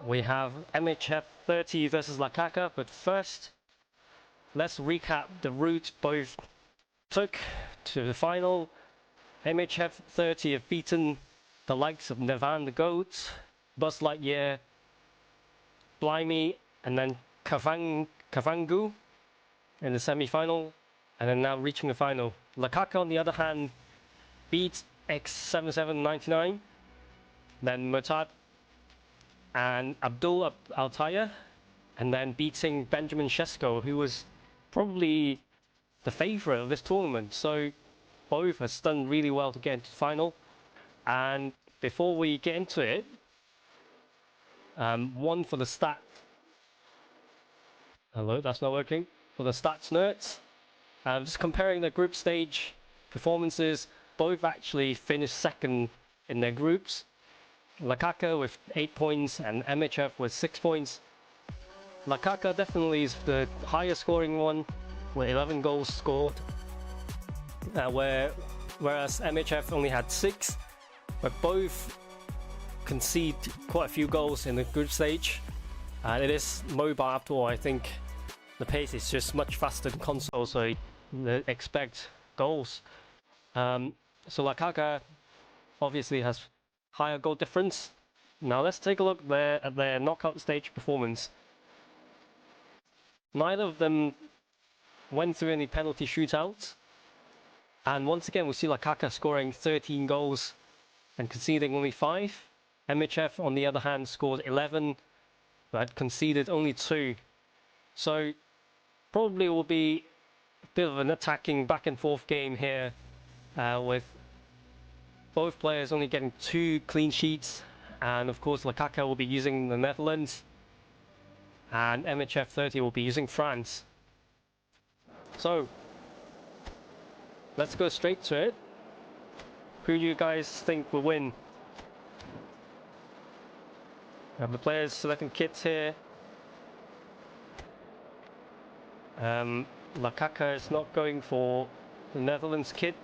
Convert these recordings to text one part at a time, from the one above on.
We have MHF 30 versus Lakaka, but first, let's recap the route both took to the final. MHF 30 have beaten the likes of Nevan the Goat, Buzz Lightyear, Blimey, and then Kavangu in the semi-final, and then now reaching the final. Lakaka, on the other hand, beat X7799, then Murtad and Abdul Altaya, and then beating Benjamin Shesko, who was probably the favourite of this tournament. So both have done really well to get into the final. And before we get into it, one for the stat. Hello, that's not working. For the stats nerds, just comparing the group stage performances, both actually finished second in their groups. Lakaka with 8 points and MHF with 6 points. Lakaka definitely is the highest scoring one with 11 goals scored, whereas MHF only had 6, but both concede quite a few goals in the group stage. And it is mobile after all. I think the pace is just much faster than console, so they expect goals. So Lakaka obviously has higher goal difference. Now let's take a look at their knockout stage performance. Neither of them went through any penalty shootouts, and once again we see Lakaka scoring 13 goals and conceding only 5. MHF on the other hand scored 11 but conceded only 2. So probably will be a bit of an attacking back and forth game here, with both players only getting 2 clean sheets, and of course Lakaka will be using the Netherlands and MHF 30 will be using France. So let's go straight to it. Who do you guys think will win? We have the players selecting kits here. Lakaka is not going for the Netherlands kit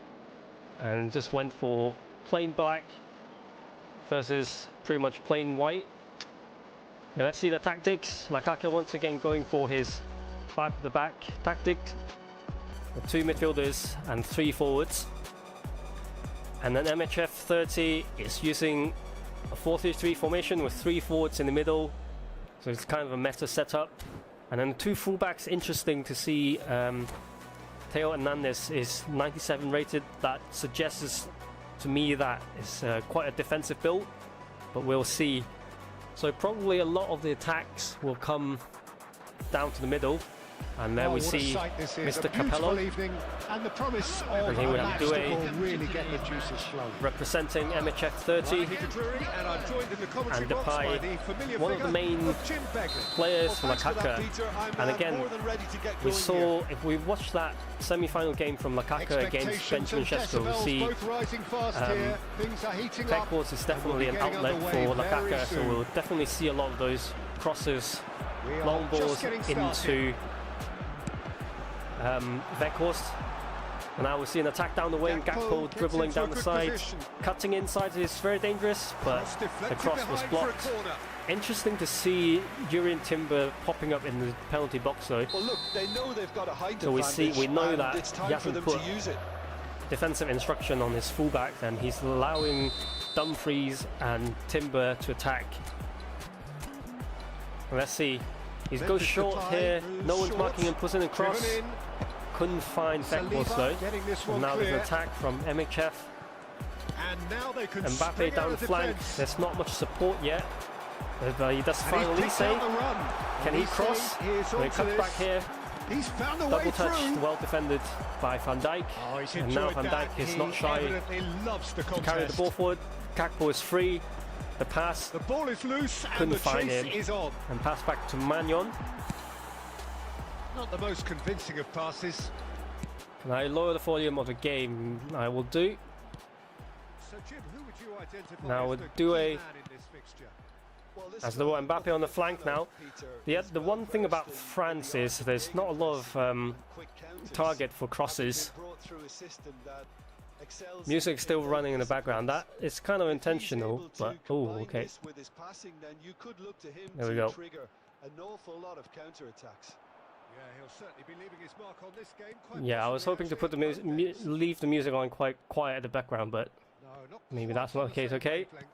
and just went for plain black versus pretty much plain white. Now let's see the tactics. Lakaka once again going for his 5 at the back tactic, with 2 midfielders and 3 forwards. And then MHF 30 is using a 4-3-3 formation with 3 forwards in the middle, so it's kind of a meta setup. And then the 2 fullbacks, interesting to see. Theo Hernandez is 97 rated. That suggests to me that it's quite a defensive build, but we'll see. So probably a lot of the attacks will come down to the middle, and there we see Mr. Capello, and the promise and here we have Due really get the juices flowing, representing MHF 30, and Depay, one of the main players for Lakaka. And again, we saw, if we watched that semi-final game from Lakaka against Benjamin Shesko, we see Pekwas is definitely an outlet for Lakaka, so we'll definitely see a lot of those crosses, long balls into Weghorst. And now we see an attack down the wing, Gakpo dribbling down the side, cutting inside is very dangerous, but the cross was blocked. Interesting to see Jurien Timber popping up in the penalty box though. Well, look, they know they've got a height so we know that he hasn't put defensive instruction on his fullback, and he's allowing Dumfries and Timber to attack. And let's see, he goes short here, no one's marking him, puts in a cross. Couldn't find Weghorst though. And now there's an attack from MHF. Mbappe down the flank. There's not much support yet. But he does finally save. Can he cross? So he cuts back here. Double touch, well defended by Van Dijk. And now Van Dijk is not shy to carry the ball forward. Gakpo is free. The pass, the ball is loose, couldn't find him. And pass back to Magnon. Not the most convincing of passes. Can I lower the volume of the game? I will do. So Jim, who would you identify now with Due as the Mbappe on the flank now. The one thing about France is there's not a lot of target for crosses. Excels Music still running in the background. That is kind of If he's intentional, able to but oh, combine okay. this with his passing, then you could look to him There we to go. trigger an awful lot of counter-attacks. Yeah, he'll certainly be leaving his mark on this game. Quite Yeah, I was possibly, hoping to put the actually, leave the music on quite quiet at the background, but No, not maybe quite that's on not the case. same Okay, wavelength.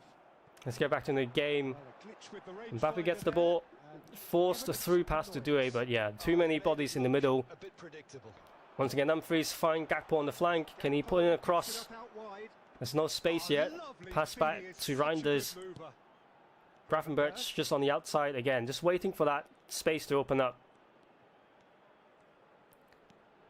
let's get back to the game. Well, a glitch with the rangefinder Mbappe gets the there, ball, and forced a evidence through of pass to noise. Doué, but yeah, too many bodies in the middle. A bit predictable. Once again, Dumfries find Gakpo on the flank. Can he put in a cross? Picks it up out wide. There's no space yet. Lovely Pass feed, back he is to such a good Reinders. mover. Gravenberch just on the outside again, just waiting for that space to open up.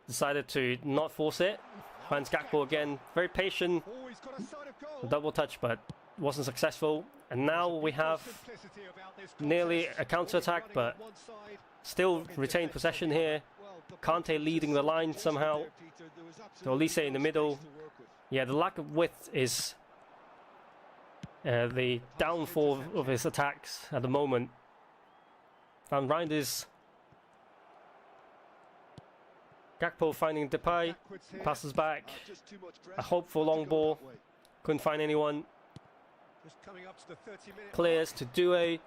Decided to not force it. Finds Gakpo again, very patient. Oh, he's got a side of goal. A double touch, but wasn't successful. And now we have Simplicity about this nearly contest. a counter-attack, Running but on one side. still retain possession here. Well, the Kante leading the line somehow. there, Peter, there was absolutely Olise in the no middle. space to work with. Yeah, the lack of width is the downfall of his attacks at the moment. And Reinders. Gakpo finding Depay, Backwards here. passes back. Just too much A pressure. hopeful Had to long go ball. that way. Couldn't find anyone. Just coming up to the 30-minute Clears to Doué.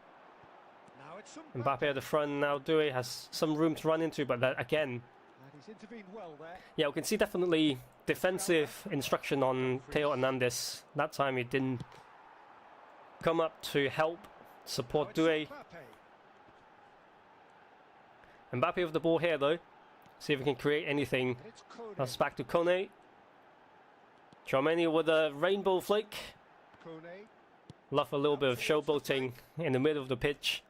Now it's some Mbappe at the front. Now Doué has some room to run into, but that, again, And he's intervened well there. yeah, we can see definitely defensive instruction on Theo Hernandez. That time he didn't come up to help support Now Doué. it's Mbappe. Mbappe with the ball here though. See if we can create anything. And it's Kone. That's back to Kone. Chouameni with a rainbow flick. Kone. Love a little bit of showboating in the middle of the pitch.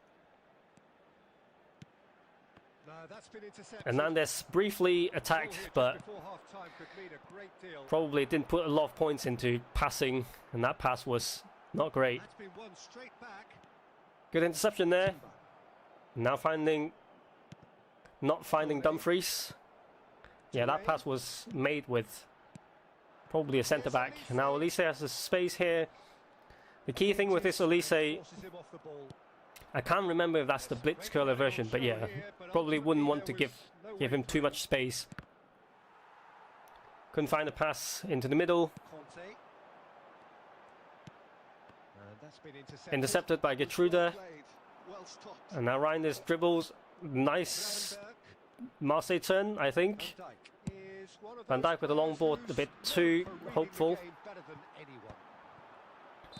No, that's been intercepted. Hernandez briefly Goal attacked, here just but before half-time could mean a great deal. probably didn't put a lot of points into passing, and that pass was not great. That's been won straight back. Good interception there. Now not finding Dumfries. Yeah, that pass was made with probably a centre back. Now Olise has a space here. The key thing with this Olise, Forces him off the ball. I can't remember if that's the blitz curler version, but yeah, probably wouldn't want to give him too much space. Couldn't find a pass into the middle. Conte. And that's been intercepted. Intercepted by Getruda. Well played, well stopped. And now Reinders dribbles. Nice Gravenberch. Marseille turn, I think. Van Dijk is one of Van those Dijk with a long players ball, who's a bit known too for reading the hopeful. game better than anyone.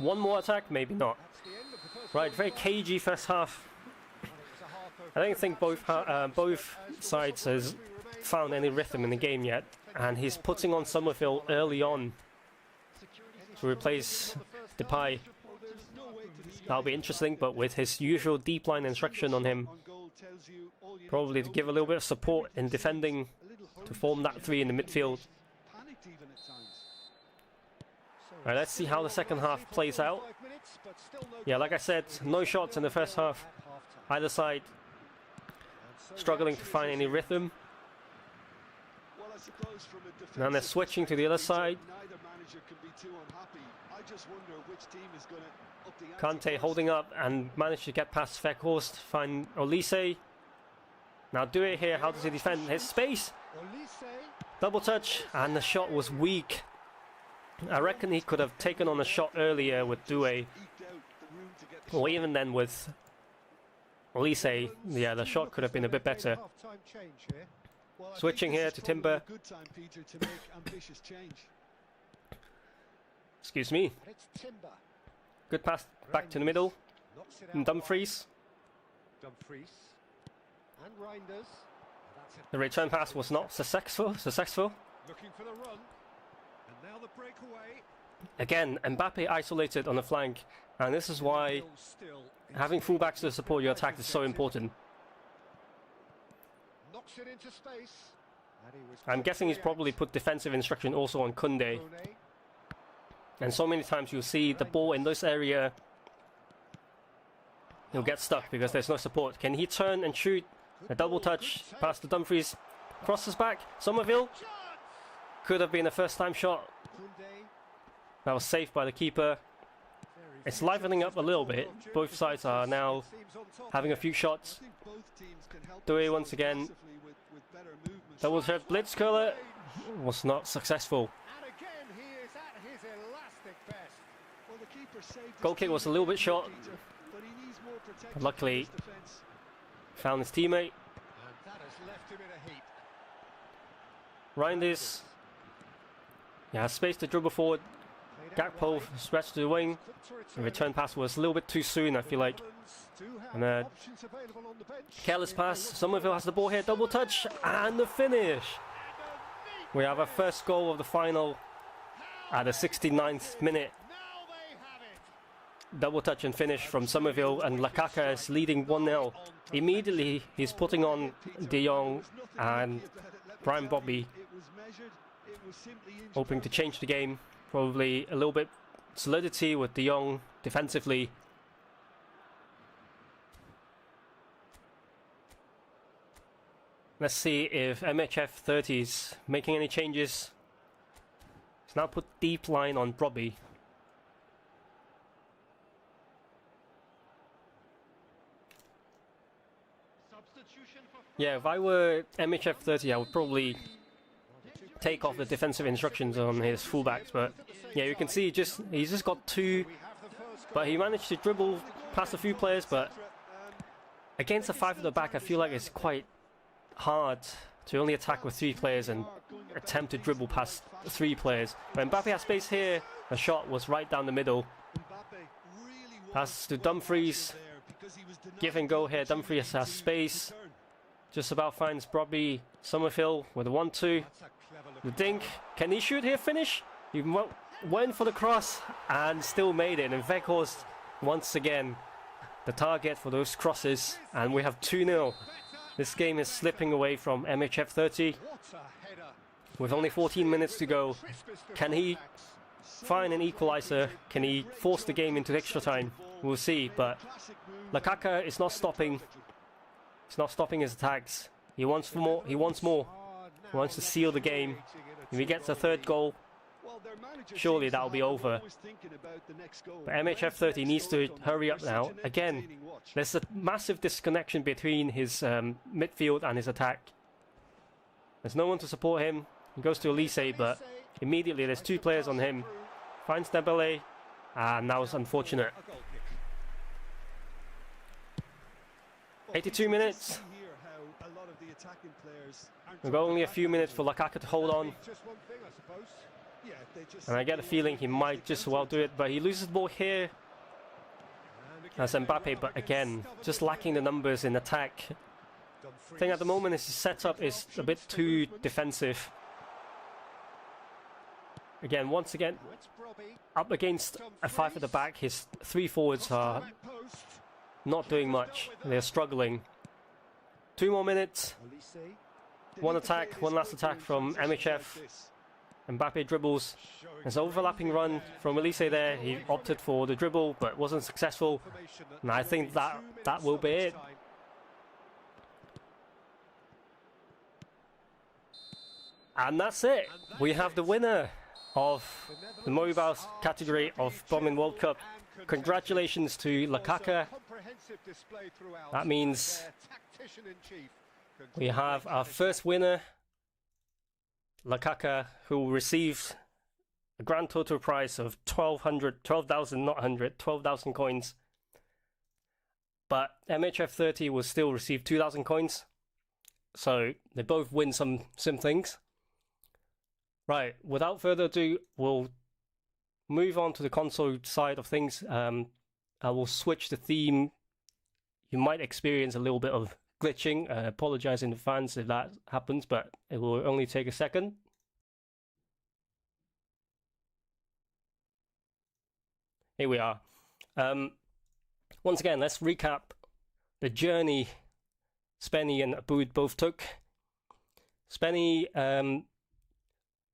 One more attack, maybe not. That's the end of the first Right, very 45. cagey first half. And it was a half of I don't think both both as sides the has referee remains found any rhythm in the game yet, and he's putting on Summerville early on to replace Depay. Well, there's no way to describe That'll be interesting, but with his usual deep line instruction on him, on goal tells you all you need probably to to know. give a little bit of support in defending A little to hurried form that three in the midfield. Panicked even at times. Right, let's see how the second half plays out. Yeah, like I said, no shots in the first half. Either side struggling to find any rhythm. Well, I suppose from a Now they're defensive switching to the other side. neither manager can be too unhappy. I just wonder which team is going to up the ante Kante first. holding up and managed to get past Vekhorst, find Olise. Now do it here, how does he defend his space? Double touch, and the shot was weak. I reckon he could have taken on a shot earlier with Doué, Eked out the room to get the or even then with Olise. Yeah, the shot could have been a bit better. Well, I Switching think here this to is probably Timber. a good time, Peter, to make ambitious change. Excuse me. It's Timber. Good pass back to the middle. Knocks it And out Dumfries. wide. Dumfries. And Reinders. That's it. The return pass was not successful. Looking for the run. And now the breakaway. Again, Mbappe isolated on the flank, and this is why Still having fullbacks to support your attack is so important. knocks it into space. And he was I'm quick guessing to he's probably react. put defensive instruction also on Koundé, Kone. and so many times you'll see the ball in this area. He'll get stuck because there's no support. Can he turn and shoot? A double touch past the Dumfries, crosses back. Somerville Chance! could have been a first-time shot. Koundé. That was saved by the keeper. Very It's few livening chances up a little for bit. Belgium. Both sides are now Seems on top. having a few I shots. think both teams can help Doué themselves once again. massively with better movement. Double threat blitz curler was not successful. And again he Goal kick was a little bit short. But luckily, found his teammate. And that has left him in a heap. Reinders. Yeah, space to dribble forward. Gakpo stretched to the wing. The return pass was a little bit too soon, I feel like. And a careless pass. Somerville has the ball here. Double touch. And the finish. We have our first goal of the final at the 69th minute. Double touch and finish from Somerville, and lakaka is leading 1-0. Immediately he's putting on De Jong and Brian Bobby, hoping to change the game. Probably a little bit solidity with De Jong defensively. Let's see if MHF 30 is making any changes. He's now put deep line on Bobby. Yeah, if I were MHF 30, I would probably take off the defensive instructions on his fullbacks, but yeah, you can see he's just got two, but he managed to dribble past a few players, but against a 5 at the back, I feel like it's quite hard to only attack with 3 players and attempt to dribble past 3 players. When Mbappe has space here, the shot was right down the middle. Pass to Dumfries, give and go here. Dumfries has space. Just about finds Bobby. Summerfield with a 1-2. The dink. Can he shoot here? Finish? He went for the cross and still made it. And Weghorst once again the target for those crosses. And we have 2-0. This game is slipping away from MHF 30. With only 14 minutes to go. Can he find an equalizer? Can he force the game into extra time? We'll see. But lakaka is not stopping. He's not stopping his attacks. He wants more. He wants more. He wants to seal the game. If he gets a 3rd goal, surely that'll be over. But MHF 30 needs to hurry up now. Again, there's a massive disconnection between his midfield and his attack. There's no one to support him. He goes to Elise, but immediately there's 2 players on him. Finds Dembele, and that was unfortunate. 82 minutes. We've got only a few minutes for lakaka to hold on. And I get a feeling he might just well do it, but he loses the ball here as Mbappe, but again, just lacking the numbers in attack. I think at the moment his setup is a bit too defensive. Again, once again, up against a 5 at the back, his 3 forwards are not doing much. They're struggling. 2 more minutes. One last attack from MHF. Mbappe dribbles. There's an overlapping run from Elise there. He opted for the dribble but wasn't successful. And I think that will be it. And that's it. We have the winner of the mobiles category of Bombin World Cup. Congratulations to lakaka. That means we have our first winner, lakaka, who received a grand total prize of 12,000, not 100, 12,000 coins. But MHF 30 will still receive 2,000 coins. So they both win some things. Right, without further ado, we'll move on to the console side of things. I will switch the theme. You might experience a little bit of glitching. I apologize in advance if that happens, but it will only take a second. Here we are. Once again, let's recap the journey Speny and Abood both took. Speny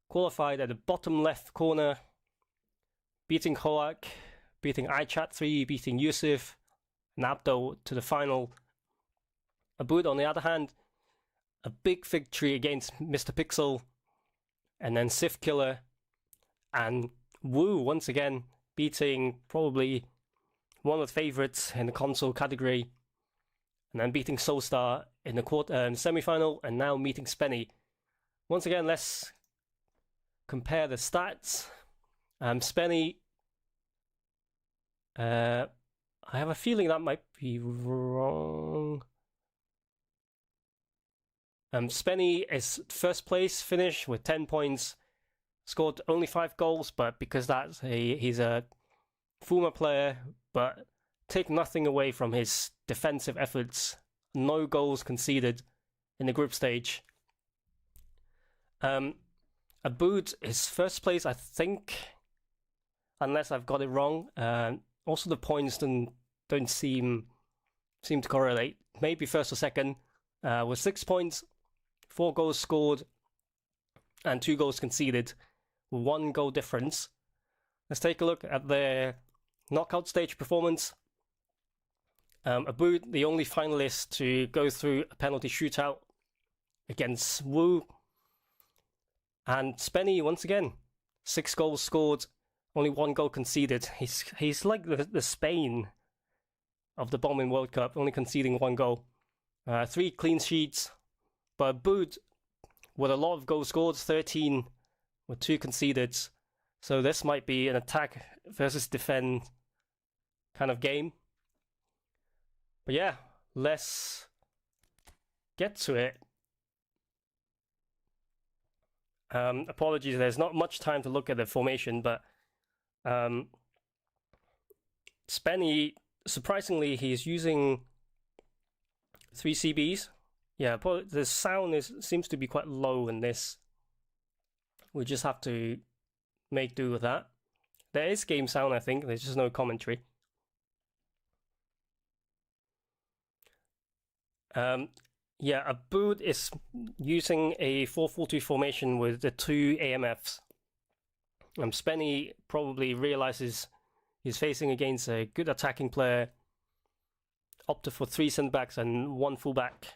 qualified at the bottom left corner, beating Hoak, beating iChat3, beating Yusuf and Abdo to the final. Abood, on the other hand, a big victory against Mr. Pixel, and then Sif Killer, and Wu once again beating probably one of the favourites in the console category, and then beating Soulstar in the semi-final, and now meeting Speny. Once again, let's compare the stats. Speny I have a feeling that might be wrong. Speny is first place finish with 10 points, scored only 5 goals, but because he's a former player, but take nothing away from his defensive efforts. No goals conceded in the group stage. Abood is first place, I think, unless I've got it wrong. Also, the points don't seem to correlate. Maybe first or second, with 6 points, 4 goals scored, and 2 goals conceded, 1 goal difference. Let's take a look at their knockout stage performance. Abood, the only finalist to go through a penalty shootout against Wu. And Speny, once again, 6 goals scored, only 1 goal conceded. He's like the Spain of the Bombin World Cup, only conceding 1 goal. 3 clean sheets, but Abood, with a lot of goals scored, 13 with 2 conceded. So this might be an attack versus defend kind of game. But yeah, let's get to it. Apologies, there's not much time to look at the formation, but Speny, surprisingly, he's using 3 CBs. Yeah, the sound seems to be quite low in this. We just have to make do with that. There is game sound, I think. There's just no commentary. Yeah, Abood is using a 4-4-2 formation with the 2 AMFs. Speny probably realizes he's facing against a good attacking player, opted for 3 centre-backs and 1 full-back.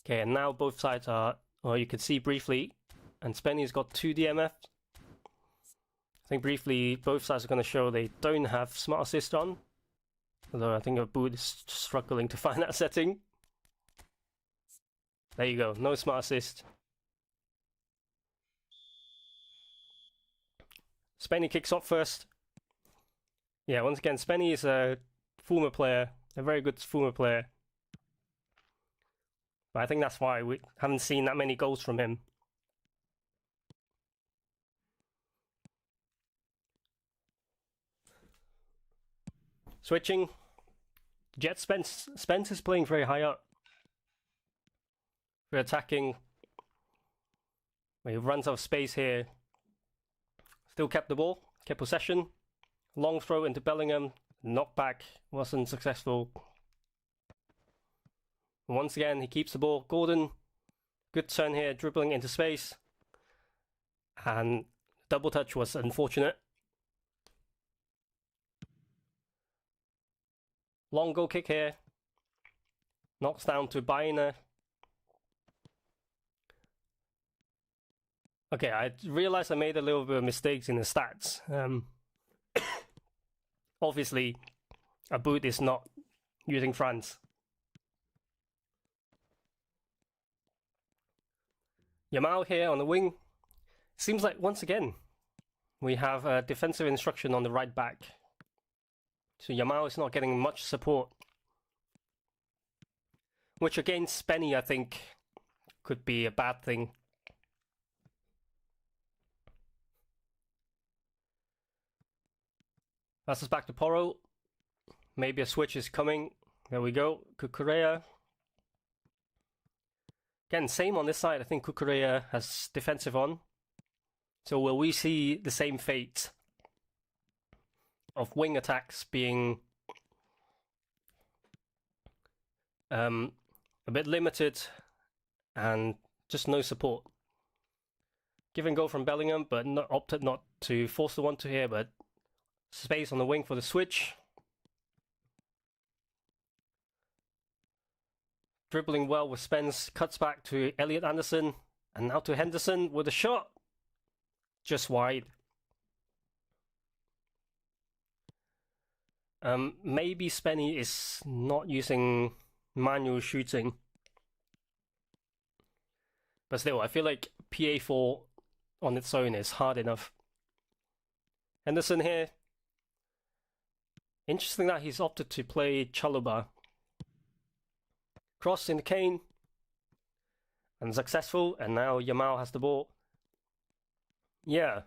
Okay, and now both sides are, or you can see briefly, and Speny's got 2 DMFs. I think briefly both sides are going to show they don't have smart assist on, although I think Abood is struggling to find that setting. There you go, no smart assist. Speny kicks off first. Yeah, once again, Speny is a former player, a very good former player. But I think that's why we haven't seen that many goals from him. Switching. Jet Spence is playing very high up. We're attacking. He runs out of space here. Still kept the ball, kept possession. Long throw into Bellingham. Knockback wasn't successful. Once again, he keeps the ball. Gordon, good turn here, dribbling into space. And double touch was unfortunate. Long goal kick here. Knocks down to Bainer. Okay, I realized I made a little bit of mistakes in the stats. Obviously, Abood is not using France. Yamal here on the wing. Seems like once again we have a defensive instruction on the right back. So Yamal is not getting much support. Which against Speny I think could be a bad thing. Passes back to Porro. Maybe a switch is coming. There we go. Kukurea. Again, same on this side. I think Kukurea has defensive on. So will we see the same fate of wing attacks being a bit limited and just no support? Give and go from Bellingham, but opted not to force the 1-2 here, but space on the wing for the switch. Dribbling well with Spence, cuts back to Elliot Anderson, and now to Henderson with a shot. Just wide. Maybe Speny is not using manual shooting. But still, I feel like PA4 on its own is hard enough. Henderson here. Interesting that he's opted to play Chalobah. Cross into Kane. And successful, and now Yamal has the ball. Yeah,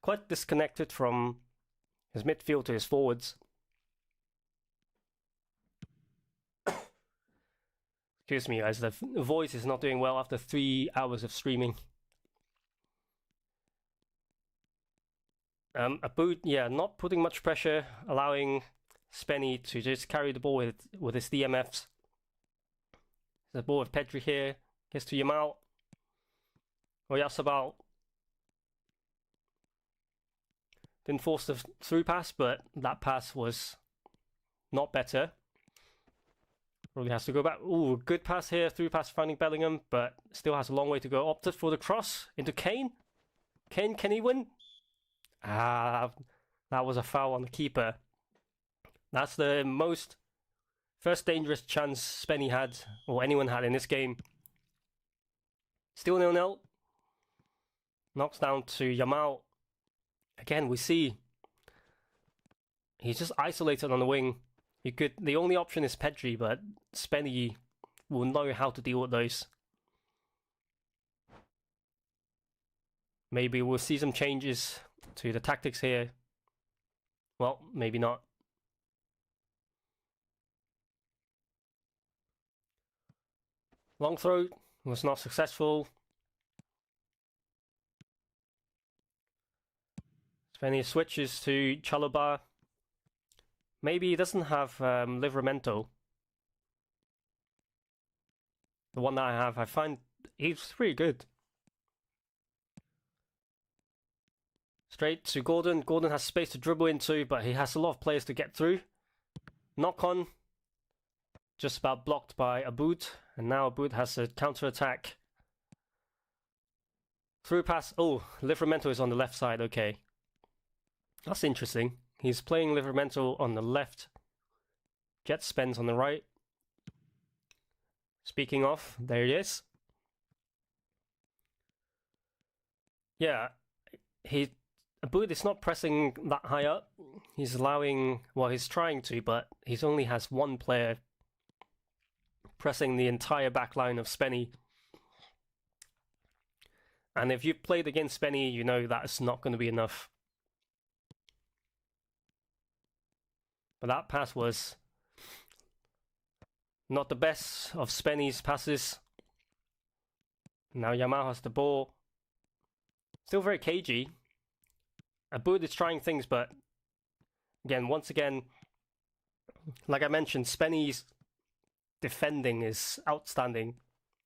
quite disconnected from his midfield to his forwards. Excuse me, guys, the voice is not doing well after 3 hours of streaming. Abood, yeah, not putting much pressure, allowing Speny to just carry the ball with his DMFs. The ball with Pedri here, gets to Yamal. Oyarzabal didn't force the through pass, but that pass was not better. Probably has to go back. Ooh, good pass here, through pass finding Bellingham, but still has a long way to go. Opted for the cross into Kane. Kane, can he win? Ah, that was a foul on the keeper. That's the first dangerous chance Speny had, or anyone had in this game. Still 0-0. Knocks down to Yamal. Again, we see he's just isolated on the wing. The only option is Pedri, but Speny will know how to deal with those. Maybe we'll see some changes to the tactics here. Well, maybe not. Long throw was not successful. Speny switches to Chalobah. Maybe he doesn't have Livramento. The one that I have, I find he's pretty good. Straight to Gordon. Gordon has space to dribble into, but he has a lot of players to get through. Knock on. Just about blocked by Abood. And now Abood has a counter-attack. Through pass. Oh, Livramento is on the left side. Okay. That's interesting. He's playing Livramento on the left. Jet Spence on the right. Speaking of, there he is. Yeah, Abood is not pressing that high up. He's allowing, well, he's trying to, but he only has one player pressing the entire back line of Speny. And if you've played against Speny, you know that's not going to be enough. But that pass was not the best of Speny's passes. Now Yamal has the ball. Still very cagey. Abood is trying things, but once again, like I mentioned, Speny's defending is outstanding.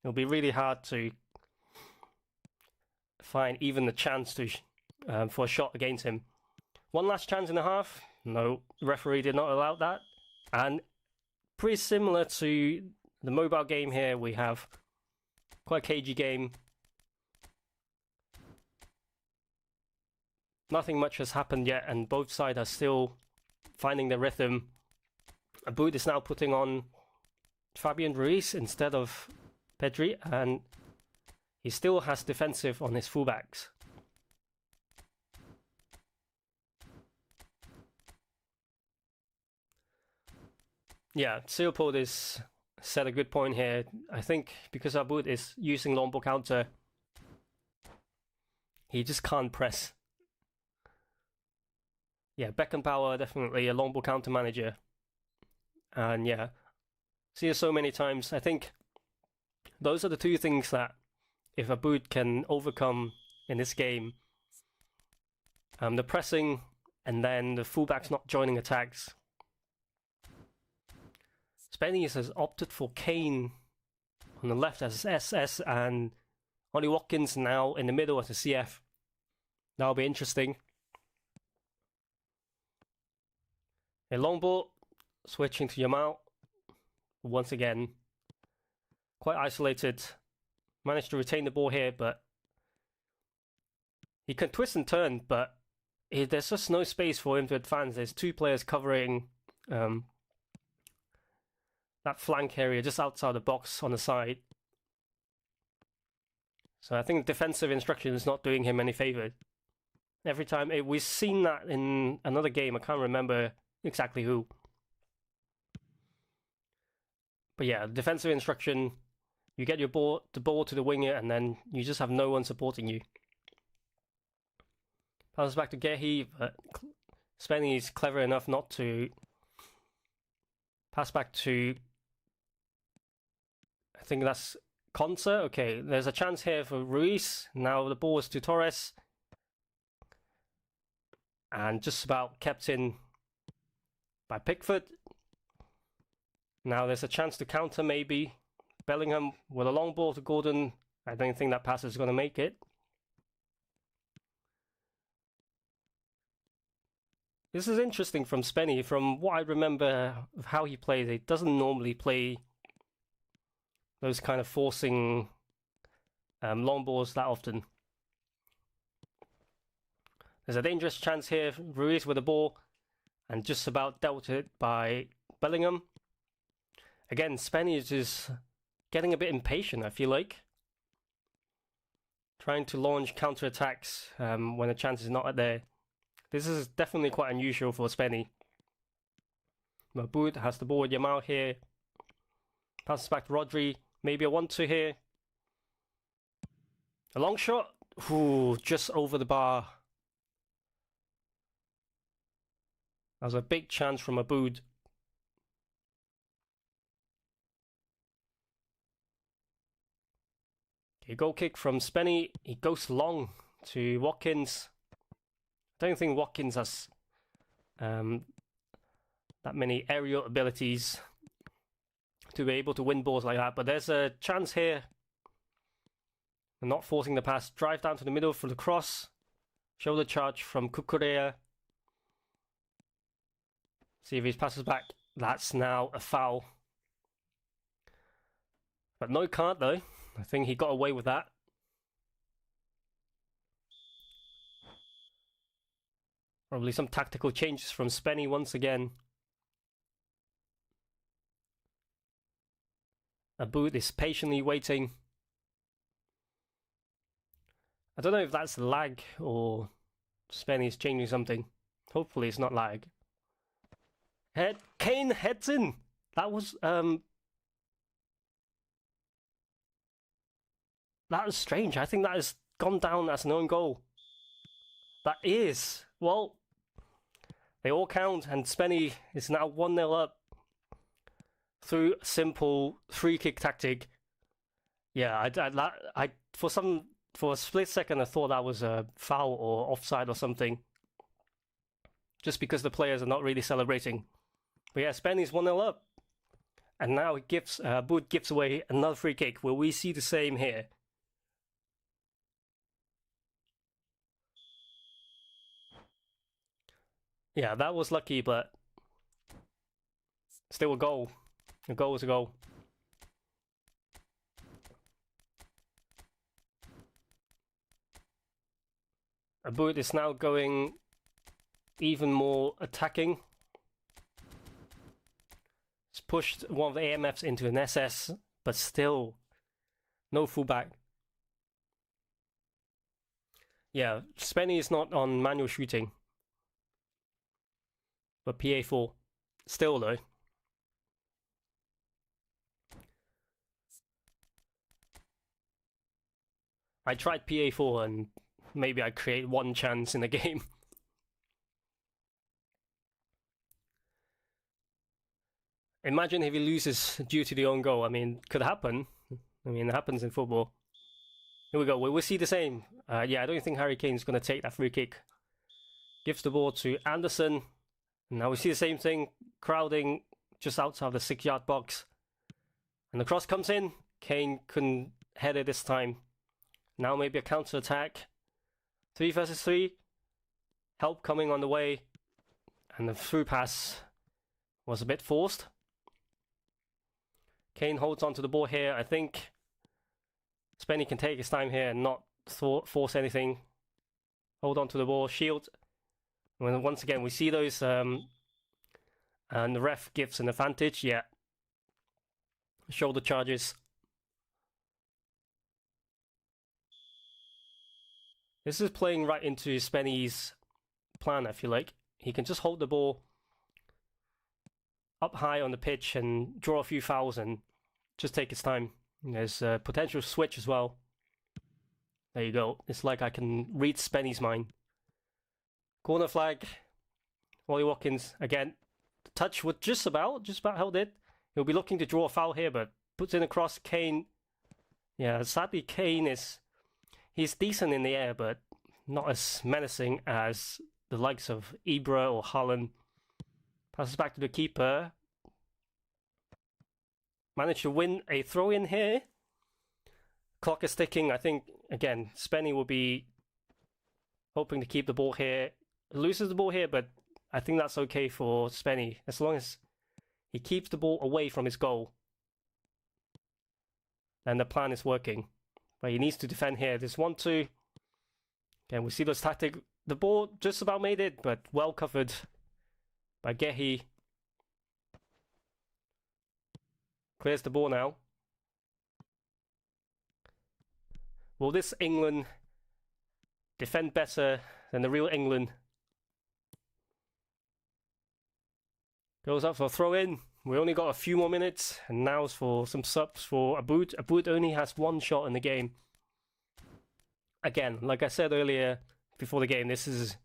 It'll be really hard to find even the chance to for a shot against him. One last chance in the half. No, referee did not allow that. And pretty similar to the mobile game here, we have quite a cagey game. Nothing much has happened yet, and both sides are still finding their rhythm. Abood is now putting on Fabian Ruiz instead of Pedri, and he still has defensive on his fullbacks. Yeah, Seopold is said a good point here. I think because Abood is using long ball counter, he just can't press. Yeah, Beckenbauer definitely a long ball counter manager. And yeah, see it so many times. I think those are the two things that if Abood can overcome in this game, the pressing and then the fullbacks not joining attacks. Speny has opted for Kane on the left as SS and Ollie Watkins now in the middle as a CF. That'll be interesting. A long ball, switching to Yamal. Once again, quite isolated. Managed to retain the ball here, but he can twist and turn, but there's just no space for him to advance. There's two players covering that flank area just outside the box on the side. So I think defensive instruction is not doing him any favor. Every time, we've seen that in another game, I can't remember exactly who. But yeah, defensive instruction, you get the ball to the winger, and then you just have no one supporting you. Passes back to Gehi, but Speny is clever enough not to pass back to, I think that's Consa. Okay, there's a chance here for Ruiz. Now the ball is to Torres. And just about kept in by Pickford. Now there's a chance to counter maybe. Bellingham with a long ball to Gordon. I don't think that pass is going to make it. This is interesting from Speny. From what I remember of how he plays, he doesn't normally play those kind of forcing long balls that often. There's a dangerous chance here. Ruiz with the ball and just about dealt it by Bellingham. Again, Speny is just getting a bit impatient, I feel like. Trying to launch counter-attacks when the chance is not there. This is definitely quite unusual for Speny. Abood has the ball with Yamal here. Passes back to Rodri. Maybe a 1-2 here. A long shot. Ooh, just over the bar. That was a big chance from Abood. Okay, goal kick from Speny. He goes long to Watkins. I don't think Watkins has that many aerial abilities to be able to win balls like that. But there's a chance here. Not forcing the pass. Drive down to the middle for the cross. Shoulder charge from Cucurella. See if he passes back. That's now a foul. But no card though. I think he got away with that. Probably some tactical changes from Speny once again. Abood is patiently waiting. I don't know if that's lag or Speny is changing something. Hopefully it's not lag. Kane heads in. That was strange. I think that has gone down as an own goal. That is. Well, they all count, and Speny is now 1-0 up through simple free kick tactic. Yeah, I for a split second I thought that was a foul or offside or something, just because the players are not really celebrating. But yeah, Speny's 1-0 up, and now it gives Abood gives away another free kick. Will we see the same here? Yeah, that was lucky, but still a goal. A goal is a goal. Abood is now going even more attacking. He's pushed one of the AMFs into an SS, but still no fullback. Yeah, Speny is not on manual shooting. But PA4. Still though. I tried PA4 and maybe I create one chance in the game. Imagine if he loses due to the own goal. I mean, could happen. I mean, it happens in football. Here we go. We'll see the same. Yeah, I don't think Harry Kane's going to take that free kick. Gives the ball to Anderson. Now we see the same thing. Crowding just outside the 6-yard box. And the cross comes in. Kane couldn't head it this time. Now maybe a counter-attack. 3 versus 3. Help coming on the way. And the through pass was a bit forced. Kane holds on to the ball here. I think Speny can take his time here and not force anything. Hold on to the ball. Shield. And once again, we see those... and the ref gives an advantage. Yeah. Shoulder charges. This is playing right into Speny's plan, I feel like. He can just hold the ball up high on the pitch and draw a few fouls and just take his time. There's a potential switch as well. There you go. It's like I can read Spenny's mind. Corner flag. Ollie Watkins again. The touch would just about held it. He'll be looking to draw a foul here, but puts in a cross. Kane. Yeah, sadly Kane he's decent in the air, but not as menacing as the likes of Ibra or Haaland. Passes back to the keeper. Managed to win a throw-in here. Clock is ticking. I think, again, Spenny will be hoping to keep the ball here. Loses the ball here, but I think that's okay for Spenny, as long as he keeps the ball away from his goal. And the plan is working. But he needs to defend here. There's 1-2. Again, we see those tactics. The ball just about made it, but well covered by Gehi. Clears the ball now. Will this England defend better than the real England? Goes up for a throw-in. We only got a few more minutes, and now it's for some subs for Abood. Abood only has one shot in the game. Again, like I said earlier before the game, this is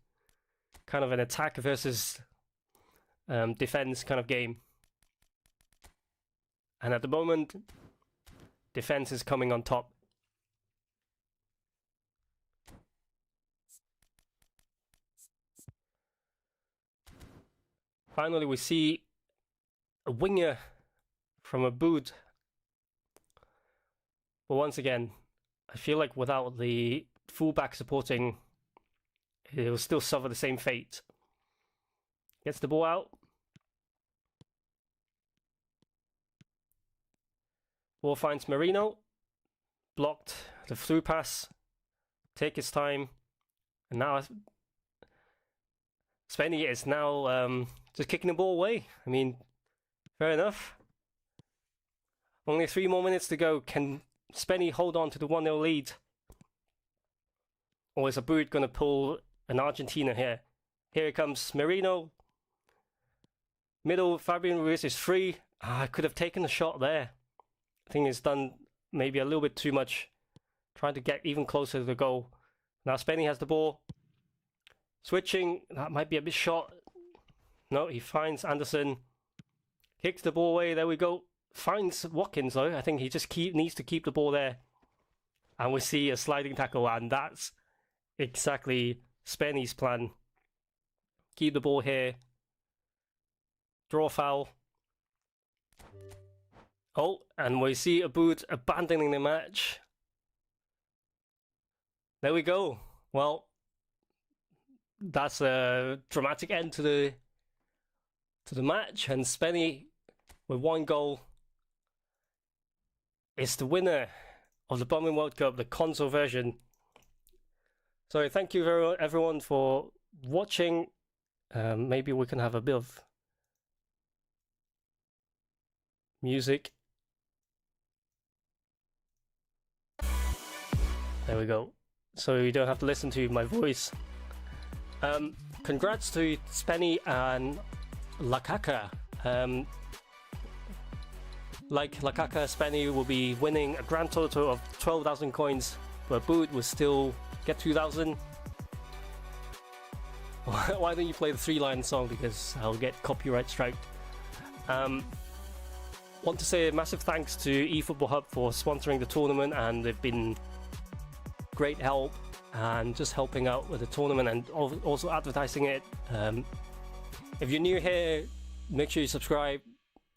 kind of an attack versus defense kind of game. And at the moment, defense is coming on top. Finally, we see a winger from Abood. But once again, I feel like without the fullback supporting, it will still suffer the same fate. Gets the ball out. Ball finds Marino. Blocked the through pass. Take his time. And now Spenny is now just kicking the ball away. I mean, fair enough. Only 3 more minutes to go. Can Spenny hold on to the 1-0 lead? Or is Abood going to pull an Argentina here? Here it comes, Marino. Middle, Fabian Ruiz is free. I could have taken the shot there. I think it's done maybe a little bit too much. Trying to get even closer to the goal. Now Spenny has the ball. Switching, that might be a bit short. No, he finds Anderson. Kicks the ball away, there we go. Finds Watkins though. I think he just needs to keep the ball there. And we see a sliding tackle, and that's exactly Spenny's plan. Keep the ball here. Draw foul. Oh, and we see Abood abandoning the match. There we go. Well, that's a dramatic end to the match, and Spenny with 1 goal is the winner of the Bombin World Cup, the console version. So thank you everyone for watching. Maybe we can have a bit of music. There we go. So you don't have to listen to my voice. Congrats to Spenny and Lakaka. Like Lakaka, Spenny will be winning a grand total of 12,000 coins, but Abood will still get 2,000. Why don't you play the 3-line song, because I'll get copyright striked. Want to say a massive thanks to eFootball Hub for sponsoring the tournament, and they've been great help and just helping out with the tournament and also advertising it. If you're new here, make sure you subscribe.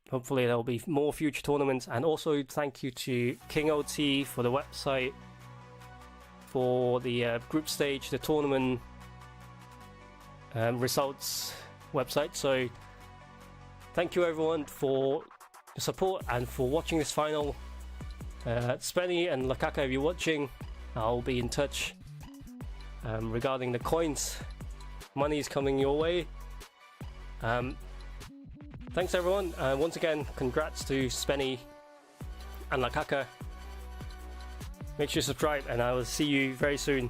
Hopefully there will be more future tournaments, and also thank you to King OT for the website for the group stage, the tournament results website. So thank you everyone for your support and for watching this final. Spenny and Lakaka, if you're watching, I'll be in touch regarding the coins. Money is coming your way. Thanks everyone. Once again, congrats to Spenny and Lakaka. Make sure you subscribe, and I will see you very soon.